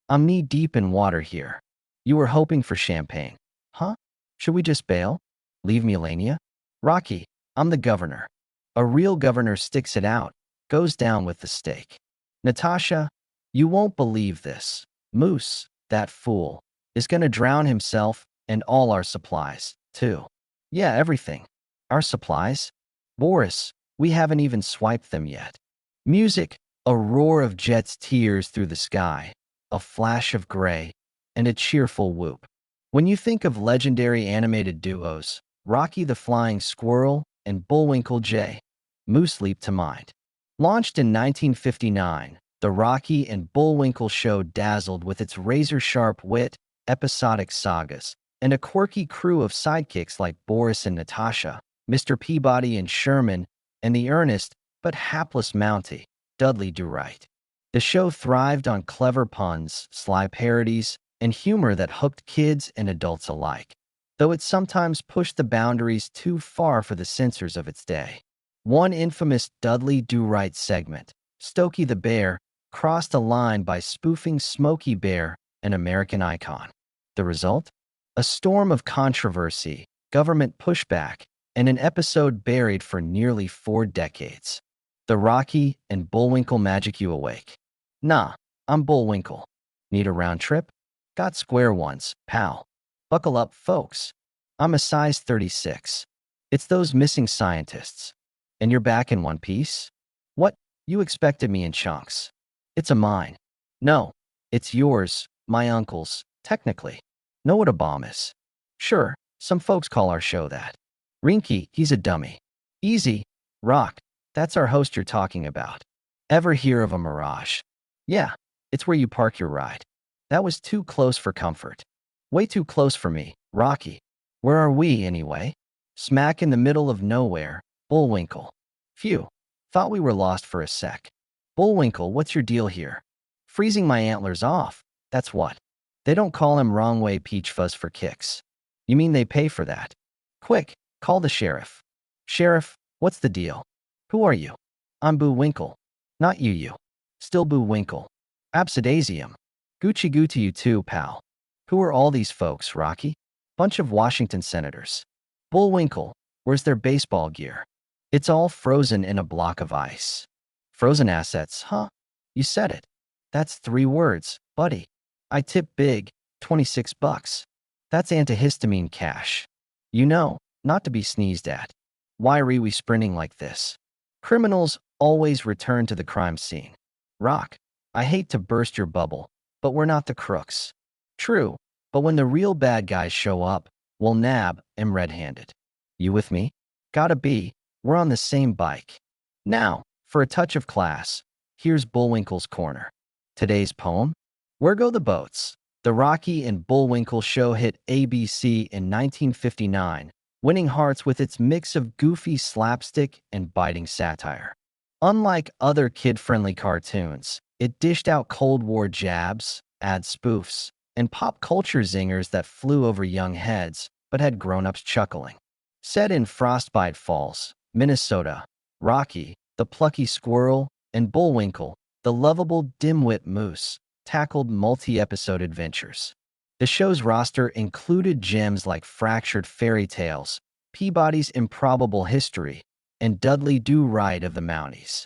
I'm knee-deep in water here. You were hoping for champagne. Huh? Should we just bail? Leave Melania? Rocky, I'm the governor. A real governor sticks it out, goes down with the stake. Natasha, you won't believe this. Moose, that fool, is gonna drown himself and all our supplies, too. Yeah, everything. Our supplies? Boris, we haven't even swiped them yet. Music, a roar of jets tears through the sky, a flash of gray, and a cheerful whoop. When you think of legendary animated duos, Rocky the Flying Squirrel and Bullwinkle J. Moose leap to mind. Launched in 1959, the Rocky and Bullwinkle show dazzled with its razor-sharp wit, episodic sagas, and a quirky crew of sidekicks like Boris and Natasha, Mr. Peabody and Sherman, and the earnest but hapless Mountie, Dudley Do-Right. The show thrived on clever puns, sly parodies, and humor that hooked kids and adults alike, though it sometimes pushed the boundaries too far for the censors of its day. One infamous Dudley Do-Right segment, Stokey the Bear, crossed a line by spoofing Smokey Bear, an American icon. The result? A storm of controversy, government pushback, and an episode buried for nearly 4 decades. The Rocky and Bullwinkle magic you awake. Nah, I'm Bullwinkle. Need a round trip? Got square ones, pal. Buckle up, folks. I'm a size 36. It's those missing scientists. And you're back in one piece? What? You expected me in chunks. It's a mine. No, it's yours, my uncle's, technically. Know what a bomb is? Sure, some folks call our show that. Rinky, he's a dummy. Easy. Rock, that's our host you're talking about. Ever hear of a mirage? Yeah, it's where you park your ride. That was too close for comfort. Way too close for me, Rocky. Where are we, anyway? Smack in the middle of nowhere, Bullwinkle. Phew, thought we were lost for a sec. Bullwinkle, what's your deal here? Freezing my antlers off, that's what. They don't call him wrong way peach fuzz for kicks. You mean they pay for that? Quick, call the sheriff. Sheriff, what's the deal? Who are you? I'm Bullwinkle. Not you. Still Bullwinkle. Absidaisium. Gucci goo to you too, pal. Who are all these folks, Rocky? Bunch of Washington senators. Bullwinkle, where's their baseball gear? It's all frozen in a block of ice. Frozen assets, huh? You said it. That's 3 words, buddy. I tip big, 26 bucks. That's antihistamine cash. You know, not to be sneezed at. Why are we sprinting like this? Criminals always return to the crime scene. Rock, I hate to burst your bubble, but we're not the crooks. True, but when the real bad guys show up, we'll nab 'em red-handed. You with me? Gotta be. We're on the same bike. Now, for a touch of class, here's Bullwinkle's Corner. Today's poem? Where Go the Boats? The Rocky and Bullwinkle show hit ABC in 1959, winning hearts with its mix of goofy slapstick and biting satire. Unlike other kid-friendly cartoons, it dished out Cold War jabs, ad spoofs, and pop culture zingers that flew over young heads but had grown-ups chuckling. Set in Frostbite Falls, Minnesota, Rocky, the plucky squirrel, and Bullwinkle, the lovable dimwit moose, tackled multi-episode adventures. The show's roster included gems like Fractured Fairy Tales, Peabody's Improbable History, and Dudley Do-Right of the Mounties.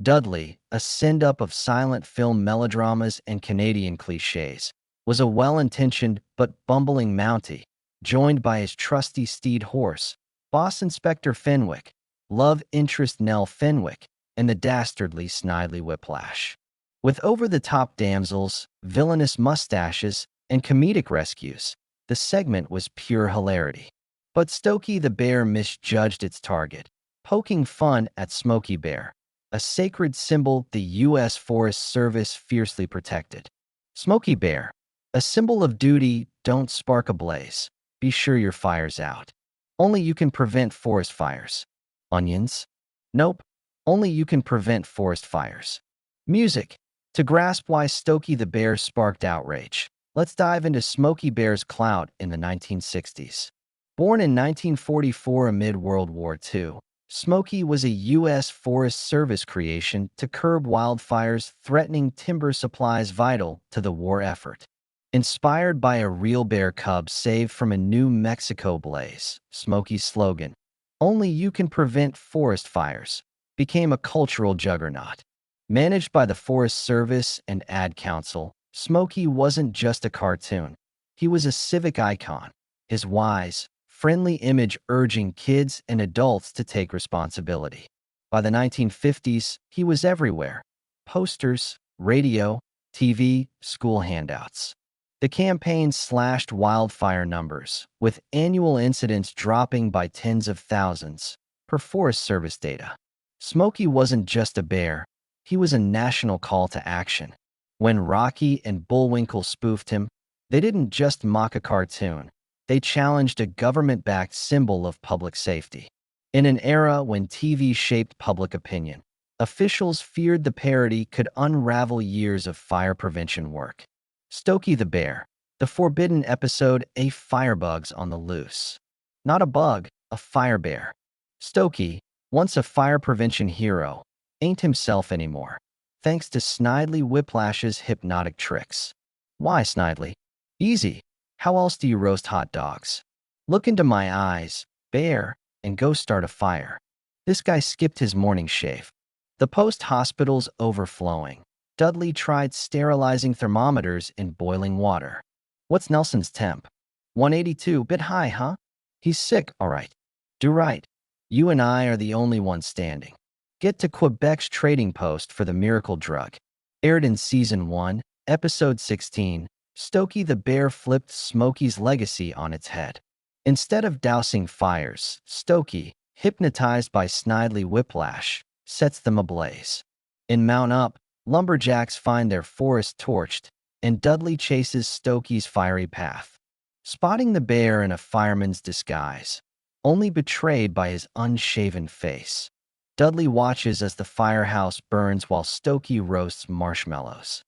Dudley, a send-up of silent film melodramas and Canadian cliches, was a well-intentioned but bumbling Mountie, joined by his trusty steed horse, Boss Inspector Fenwick, love interest Nell Fenwick, and the dastardly Snidely Whiplash. With over-the-top damsels, villainous mustaches, and comedic rescues, the segment was pure hilarity. But Stokey the Bear misjudged its target, poking fun at Smokey Bear, a sacred symbol the U.S. Forest Service fiercely protected. Smokey Bear, a symbol of duty, don't spark a blaze. Be sure your fire's out. Only you can prevent forest fires. Onions? Nope. Only you can prevent forest fires. Music. To grasp why Stokey the Bear sparked outrage, let's dive into Smokey Bear's clout in the 1960s. Born in 1944 amid World War II, Smokey was a U.S. Forest Service creation to curb wildfires threatening timber supplies vital to the war effort. Inspired by a real bear cub saved from a New Mexico blaze, Smokey's slogan, "Only you can prevent forest fires," became a cultural juggernaut. Managed by the Forest Service and Ad Council, Smokey wasn't just a cartoon. He was a civic icon, his wise, friendly image urging kids and adults to take responsibility. By the 1950s, he was everywhere: posters, radio, TV, school handouts. The campaign slashed wildfire numbers, with annual incidents dropping by tens of thousands, per Forest Service data. Smokey wasn't just a bear, he was a national call to action. When Rocky and Bullwinkle spoofed him, they didn't just mock a cartoon, they challenged a government-backed symbol of public safety. In an era when TV shaped public opinion, officials feared the parody could unravel years of fire prevention work. Stokey the Bear, the forbidden episode, a firebug's on the loose. Not a bug, a fire bear. Stokey, once a fire prevention hero, ain't himself anymore, thanks to Snidely Whiplash's hypnotic tricks. Why, Snidely? Easy. How else do you roast hot dogs? Look into my eyes, bear, and go start a fire. This guy skipped his morning shave. The post-hospital's overflowing. Dudley tried sterilizing thermometers in boiling water. What's Nelson's temp? 182, bit high, huh? He's sick, all right. Do right. You and I are the only ones standing. Get to Quebec's trading post for the miracle drug. Aired in Season 1, Episode 16, Stokey the Bear flipped Smokey's legacy on its head. Instead of dousing fires, Stokey, hypnotized by Snidely Whiplash, sets them ablaze. In Mount Up, lumberjacks find their forest torched, and Dudley chases Stokey's fiery path, spotting the bear in a fireman's disguise, only betrayed by his unshaven face. Dudley watches as the firehouse burns while Stokey roasts marshmallows.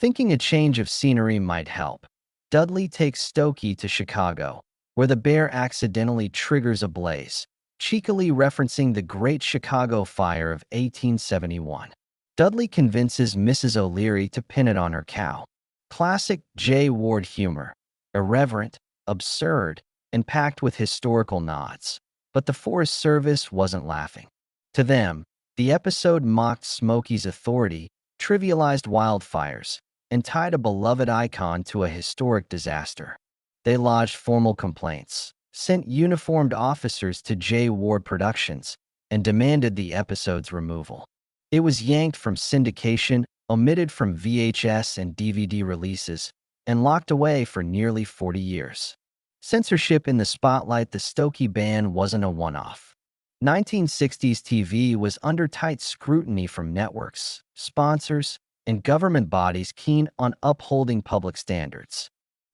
Thinking a change of scenery might help, Dudley takes Stokey to Chicago, where the bear accidentally triggers a blaze, cheekily referencing the Great Chicago Fire of 1871. Dudley convinces Mrs. O'Leary to pin it on her cow. Classic J. Ward humor, irreverent, absurd, and packed with historical nods. But the Forest Service wasn't laughing. To them, the episode mocked Smokey's authority, trivialized wildfires, and tied a beloved icon to a historic disaster. They lodged formal complaints, sent uniformed officers to J. Ward Productions, and demanded the episode's removal. It was yanked from syndication, omitted from VHS and DVD releases, and locked away for nearly 40 years. Censorship in the spotlight. The Stokey ban wasn't a one-off. 1960s TV was under tight scrutiny from networks, sponsors, and government bodies keen on upholding public standards.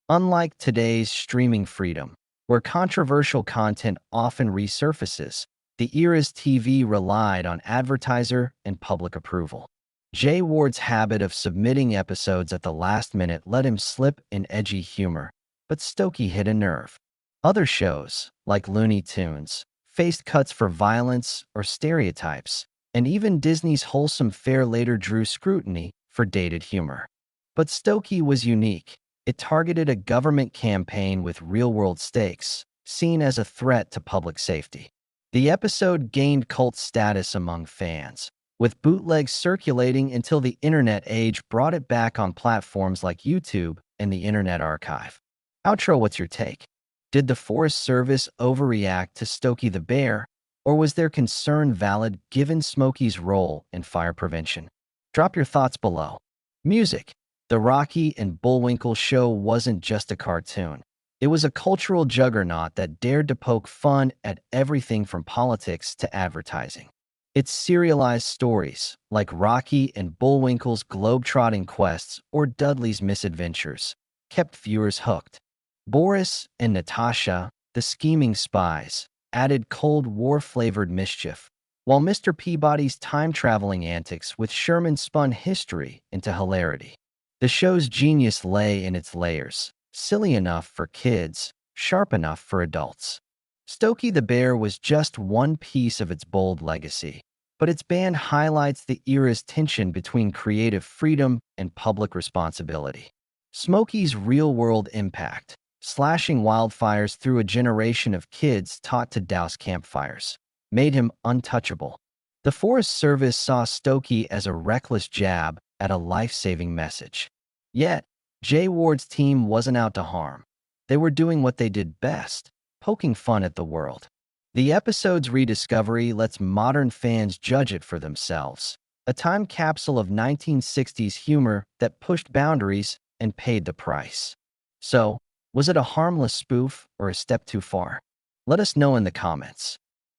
Unlike today's streaming freedom, where controversial content often resurfaces, the era's TV relied on advertiser and public approval. J. Ward's habit of submitting episodes at the last minute let him slip in edgy humor, but Stokey hit a nerve. Other shows, like Looney Tunes, faced cuts for violence or stereotypes, and even Disney's wholesome fare later drew scrutiny for dated humor. But Stokey was unique. It targeted a government campaign with real-world stakes, seen as a threat to public safety. The episode gained cult status among fans, with bootlegs circulating until the internet age brought it back on platforms like YouTube and the Internet Archive. Outro, what's your take? Did the Forest Service overreact to Stokey the Bear, or was their concern valid given Smokey's role in fire prevention? Drop your thoughts below. Music. The Rocky and Bullwinkle show wasn't just a cartoon. It was a cultural juggernaut that dared to poke fun at everything from politics to advertising. Its serialized stories, like Rocky and Bullwinkle's globe-trotting quests or Dudley's misadventures, kept viewers hooked. Boris and Natasha, the scheming spies, added Cold War-flavored mischief, while Mr. Peabody's time-traveling antics with Sherman spun history into hilarity. The show's genius lay in its layers, silly enough for kids, sharp enough for adults. Stokey the Bear was just one piece of its bold legacy, but its ban highlights the era's tension between creative freedom and public responsibility. Smokey's real-world impact, slashing wildfires through a generation of kids taught to douse campfires, made him untouchable. The Forest Service saw Stokey as a reckless jab at a life-saving message. Yet, Jay Ward's team wasn't out to harm. They were doing what they did best, poking fun at the world. The episode's rediscovery lets modern fans judge it for themselves. A time capsule of 1960s humor that pushed boundaries and paid the price. So, was it a harmless spoof or a step too far? Let us know in the comments.